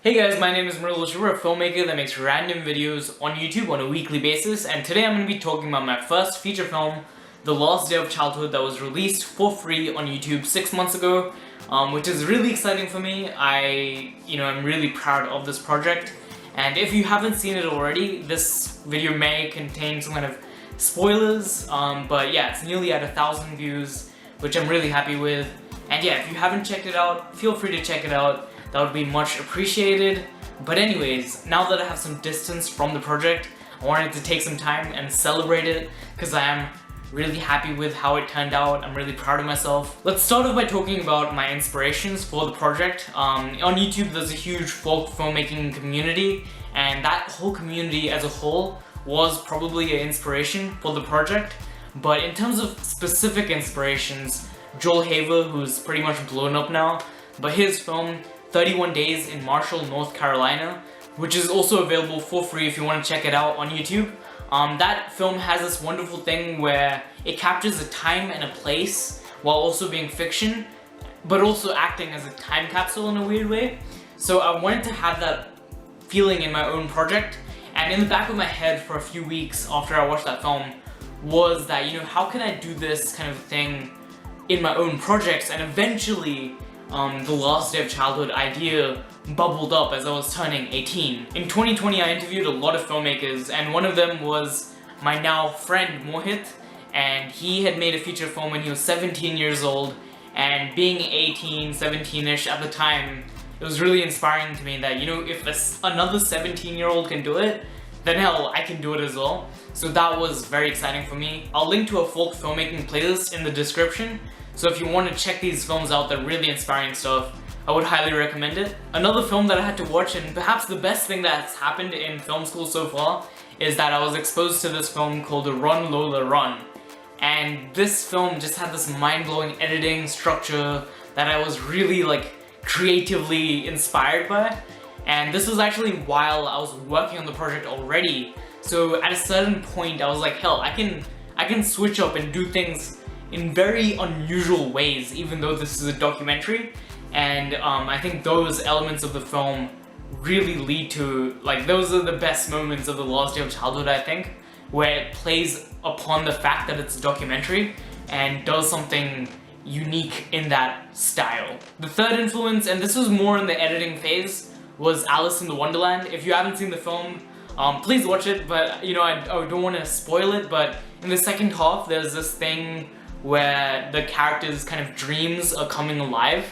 Hey guys, my name is Murul. We're a filmmaker that makes random videos on YouTube on a weekly basis, and today I'm going to be talking about my first feature film, The Last Day of Childhood, that was released for free on YouTube 6 months ago, which is really exciting for me. I'm really proud of this project, and if you haven't seen it already, this video may contain some kind of spoilers, but yeah, it's nearly at 1,000 views, which I'm really happy with, and yeah, if you haven't checked it out, feel free to check it out. That would be much appreciated. But anyways, now that I have some distance from the project, I wanted to take some time and celebrate it because I am really happy with how it turned out. I'm really proud of myself. Let's start off by talking about my inspirations for the project. On YouTube there's a huge folk filmmaking community, and that whole community as a whole was probably an inspiration for the project. But in terms of specific inspirations, Joel Haver, who's pretty much blown up now, but his film 31 Days in Marshall, North Carolina, which is also available for free if you want to check it out on YouTube. That film has this wonderful thing where it captures a time and a place while also being fiction, but also acting as a time capsule in a weird way. So I wanted to have that feeling in my own project, and in the back of my head for a few weeks after I watched that film was that, how can I do this kind of thing in my own projects, and eventually the Last Day of Childhood idea bubbled up as I was turning 18. In 2020 I interviewed a lot of filmmakers, and one of them was my now friend Mohit, and he had made a feature film when he was 17 years old, and being 18, 17ish at the time, it was really inspiring to me that, if another 17-year-old can do it, then hell, I can do it as well. So that was very exciting for me. I'll link to a folk filmmaking playlist in the description, so if you want to check these films out, they're really inspiring stuff. I would highly recommend it. Another film that I had to watch, and perhaps the best thing that's happened in film school so far, is that I was exposed to this film called Run Lola Run. And this film just had this mind-blowing editing structure that I was really creatively inspired by. And this was actually while I was working on the project already. So at a certain point I was like, hell, I can switch up and do things in very unusual ways, even though this is a documentary. And I think those elements of the film really lead to, those are the best moments of The Last Day of Childhood, I think, where it plays upon the fact that it's a documentary and does something unique in that style. The third influence, and this was more in the editing phase, was Alice in the Wonderland. If you haven't seen the film, please watch it, but I don't want to spoil it, but in the second half there's this thing where the characters' kind of dreams are coming alive.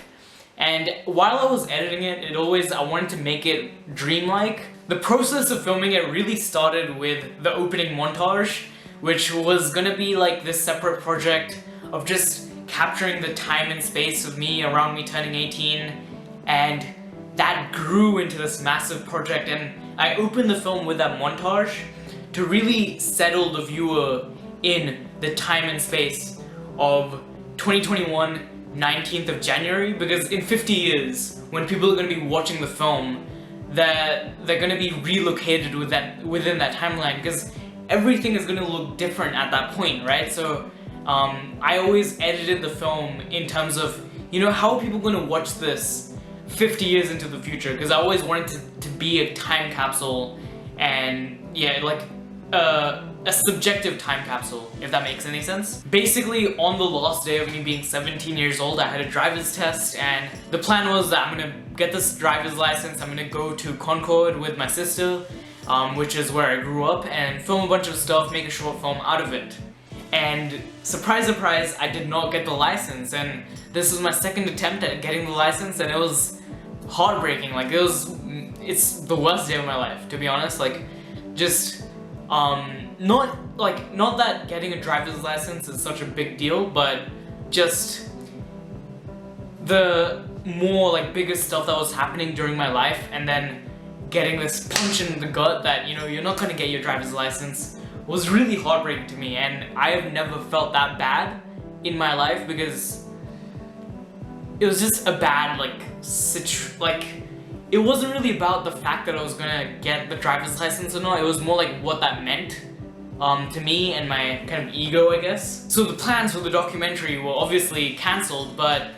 And while I was editing it, I wanted to make it dreamlike. The process of filming it really started with the opening montage, which was gonna be this separate project of just capturing the time and space of me around me turning 18, and that grew into this massive project. And I opened the film with that montage to really settle the viewer in the time and space of 2021, 19th of January, because in 50 years, when people are going to be watching the film, they're going to be relocated within that timeline, because everything is going to look different at that point, right? So I always edited the film in terms of, how are people going to watch this 50 years into the future, because I always wanted to be a time capsule, and yeah, a subjective time capsule, if that makes any sense. Basically, on the last day of me being 17 years old, I had a driver's test, and the plan was that I'm gonna get this driver's license, I'm gonna go to Concord with my sister, which is where I grew up, and film a bunch of stuff, make a short film out of it. And surprise, surprise, I did not get the license, and this was my second attempt at getting the license, and it was heartbreaking. It's the worst day of my life, to be honest. Not that getting a driver's license is such a big deal, but just the more bigger stuff that was happening during my life, and then getting this punch in the gut that you're not gonna get your driver's license was really heartbreaking to me. And I have never felt that bad in my life, because it was just a bad it wasn't really about the fact that I was gonna get the driver's license or not. It was more what that meant to me and my kind of ego, I guess. So the plans for the documentary were obviously cancelled, but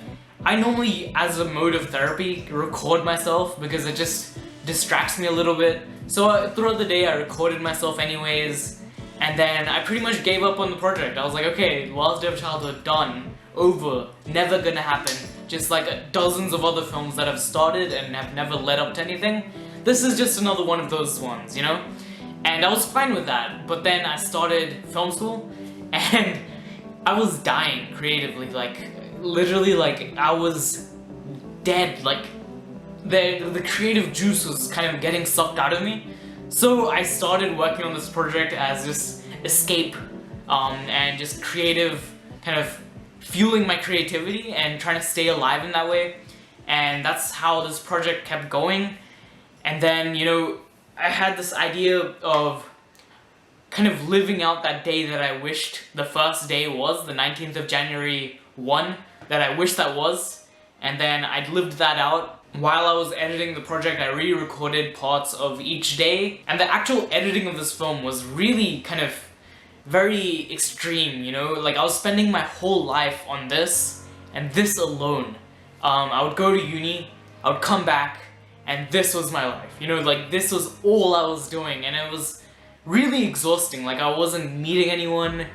I normally, as a mode of therapy, record myself, because it just distracts me a little bit. So throughout the day I recorded myself anyways, and then I pretty much gave up on the project. I was like, okay, Last Day of Childhood, done, over, never gonna happen. Just like dozens of other films that have started and have never led up to anything. This is just another one of those ones, you know? And I was fine with that, but then I started film school, and I was dying creatively, like, literally, like, I was dead, like, the creative juice was kind of getting sucked out of me. So I started working on this project as just escape, and just creative, kind of fueling my creativity and trying to stay alive in that way. And that's how this project kept going. And then, you know, I had this idea of kind of living out that day that I wished the first day was, the 19th of January 1, that I wish that was. And then I'd lived that out. While I was editing the project, I re-recorded parts of each day. And the actual editing of this film was really kind of very extreme, you know? Like, I was spending my whole life on this, and this alone. I would go to uni, I would come back, and this was my life, you know, like this was all I was doing, and it was really exhausting. Like, I wasn't meeting anyone.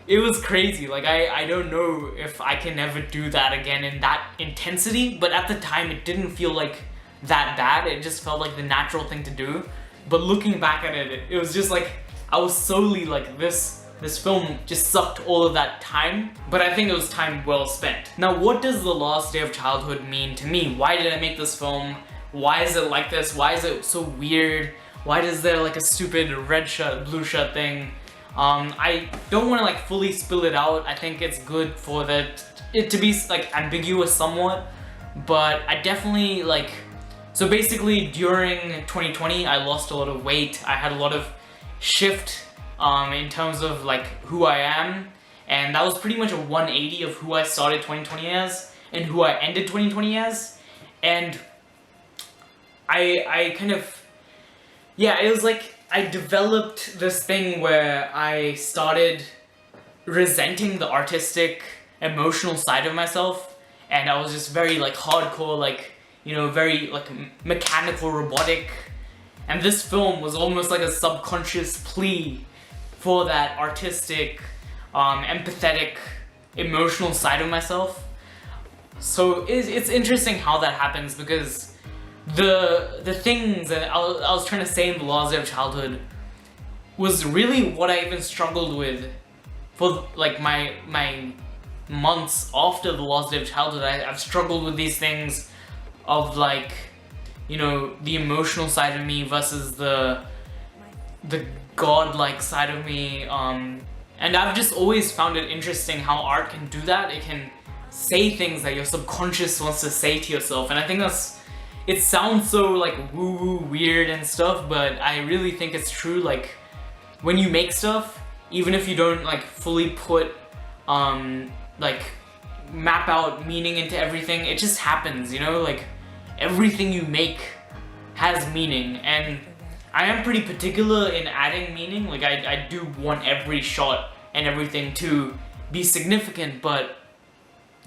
It was crazy. Like, I don't know if I can ever do that again in that intensity, but at the time it didn't feel like that bad. It just felt like the natural thing to do. But looking back at it, it was just like I was solely like this film just sucked all of that time, but I think it was time well spent. Now, what does The Last Day of Childhood mean to me? Why did I make this film? Why is it like this? Why is it so weird? Why is there like a stupid red shirt, blue shirt thing? I don't want to like fully spill it out. I think it's good for it to be like ambiguous somewhat, but I definitely like, so basically during 2020 I lost a lot of weight. I had a lot of shift in terms of like who I am, and that was pretty much a 180 of who I started 2020 as and who I ended 2020 as. And I kind of, yeah, it was like I developed this thing where I started resenting the artistic, emotional side of myself, and I was just very like hardcore, like, you know, very like mechanical, robotic. And this film was almost like a subconscious plea for that artistic, empathetic, emotional side of myself. So it's interesting how that happens, because the things that I was trying to say in The Last Day of Childhood was really what I even struggled with for like my months after The Last Day of Childhood. I've struggled with these things of like, you know, the emotional side of me versus the godlike side of me, and I've just always found it interesting how art can do that. It can say things that your subconscious wants to say to yourself, and I think it sounds so like woo-woo weird and stuff, but I really think it's true. Like, when you make stuff, even if you don't like fully put like map out meaning into everything, it just happens, you know? Like, everything you make has meaning, and I am pretty particular in adding meaning. Like, I do want every shot and everything to be significant, but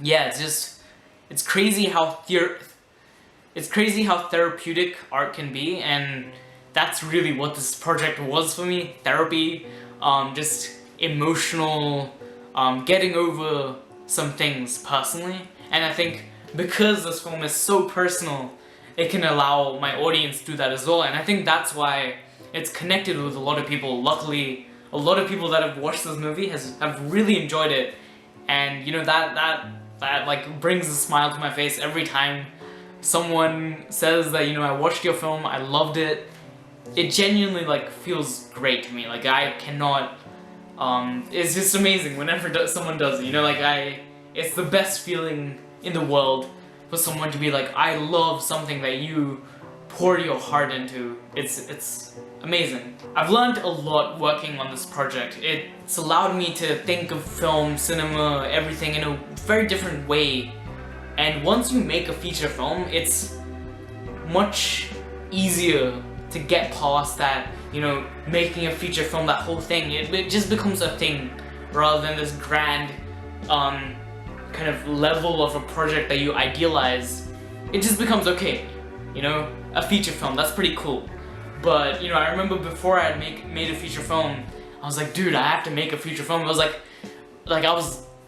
yeah, it's crazy how therapeutic art can be, and that's really what this project was for me. Therapy, just emotional, getting over some things personally. And I think because this film is so personal, it can allow my audience to do that as well, and I think that's why it's connected with a lot of people. Luckily, a lot of people that have watched this movie have really enjoyed it, and you know, that like brings a smile to my face every time someone says that, you know, I watched your film, I loved it. It genuinely like feels great to me. Like, I cannot, it's just amazing whenever someone does it, you know? Like, it's the best feeling in the world for someone to be like, I love something that you poured your heart into. It's amazing. I've learned a lot working on this project. It's allowed me to think of film, cinema, everything in a very different way. And once you make a feature film, it's much easier to get past that, you know, making a feature film, that whole thing. It just becomes a thing rather than this grand kind of level of a project that you idealize. It just becomes, okay, you know, a feature film. That's pretty cool. But, you know, I remember before I had made a feature film, I was like, dude, I have to make a feature film. It was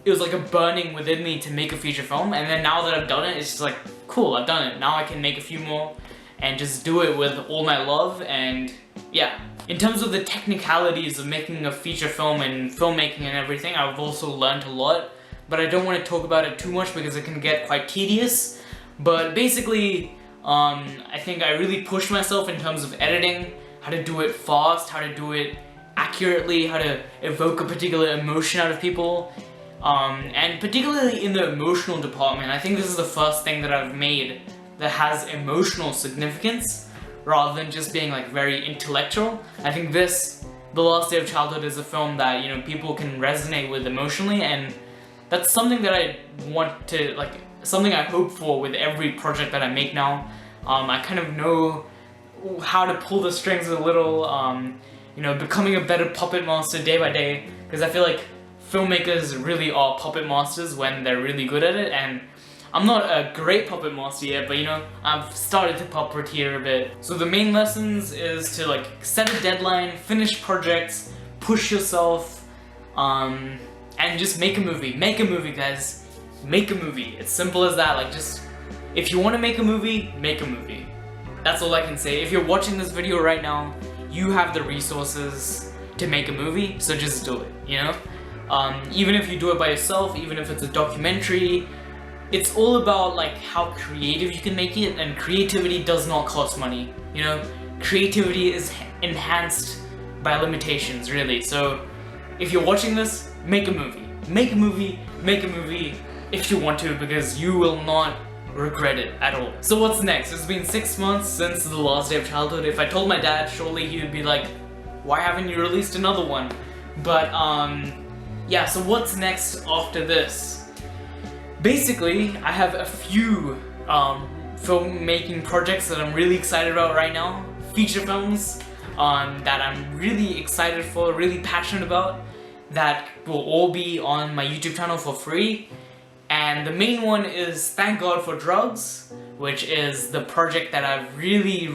it was like a burning within me to make a feature film. And then now that I've done it, it's just like, cool, I've done it. Now I can make a few more and just do it with all my love. And yeah, in terms of the technicalities of making a feature film and filmmaking and everything, I've also learned a lot. But I don't want to talk about it too much because it can get quite tedious. But basically, I think I really pushed myself in terms of editing, how to do it fast, how to do it accurately, how to evoke a particular emotion out of people. And particularly in the emotional department, I think this is the first thing that I've made that has emotional significance rather than just being like very intellectual. I think The Last Day of Childhood is a film that, you know, people can resonate with emotionally, and that's something that I want to, like, something I hope for with every project that I make now. I kind of know how to pull the strings a little, you know, becoming a better puppet master day by day, because I feel like filmmakers really are puppet masters when they're really good at it, and I'm not a great puppet master yet, but you know, I've started to puppeteer a bit. So the main lessons is to like set a deadline, finish projects, push yourself, and just make a movie. Make a movie, guys. Make a movie. It's simple as that. Like, just, if you want to make a movie, make a movie. That's all I can say. If you're watching this video right now, you have the resources to make a movie, so just do it, you know? Even if you do it by yourself, even if it's a documentary, it's all about like how creative you can make it, and creativity does not cost money, you know? Creativity is enhanced by limitations, really. So if you're watching this, make a movie. Make a movie, make a movie if you want to, because you will not regret it at all. So what's next? It's been 6 months since The Last Day of Childhood. If I told my dad, surely he would be like, why haven't you released another one? But yeah, so what's next after this? Basically, I have a few filmmaking projects that I'm really excited about right now. Feature films that I'm really excited for, really passionate about, that will all be on my YouTube channel for free. And the main one is Thank God for Drugs, which is the project that I've really,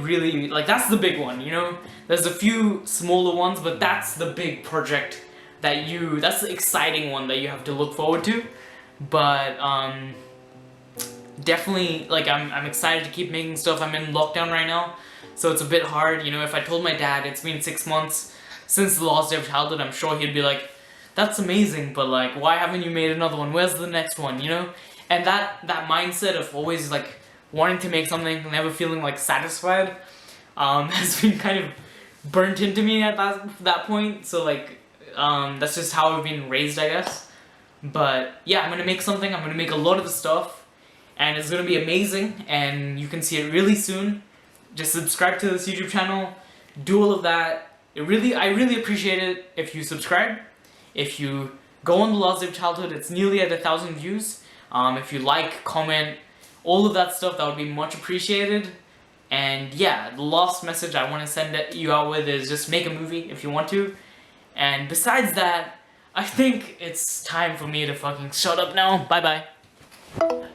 like, that's the big one, you know? There's a few smaller ones, but that's the big project that's the exciting one that you have to look forward to. But, definitely, like, I'm excited to keep making stuff. I'm in lockdown right now, so it's a bit hard, you know? If I told my dad it's been 6 months since The Last Day of Childhood, I'm sure he'd be like, that's amazing, but like, why haven't you made another one? Where's the next one, you know? And that mindset of always like wanting to make something, never feeling like satisfied, has been kind of burnt into me at that point. So like, that's just how I've been raised, I guess. But yeah, I'm gonna make something. I'm gonna make a lot of the stuff, and it's gonna be amazing, and you can see it really soon. Just subscribe to this YouTube channel, do all of that. I really appreciate it if you subscribe. If you go on The Last Day of Childhood, it's nearly at 1,000 views. If you like, comment, all of that stuff, that would be much appreciated. And yeah, the last message I want to send you out with is just make a movie if you want to. And besides that, I think it's time for me to fucking shut up now. Bye bye.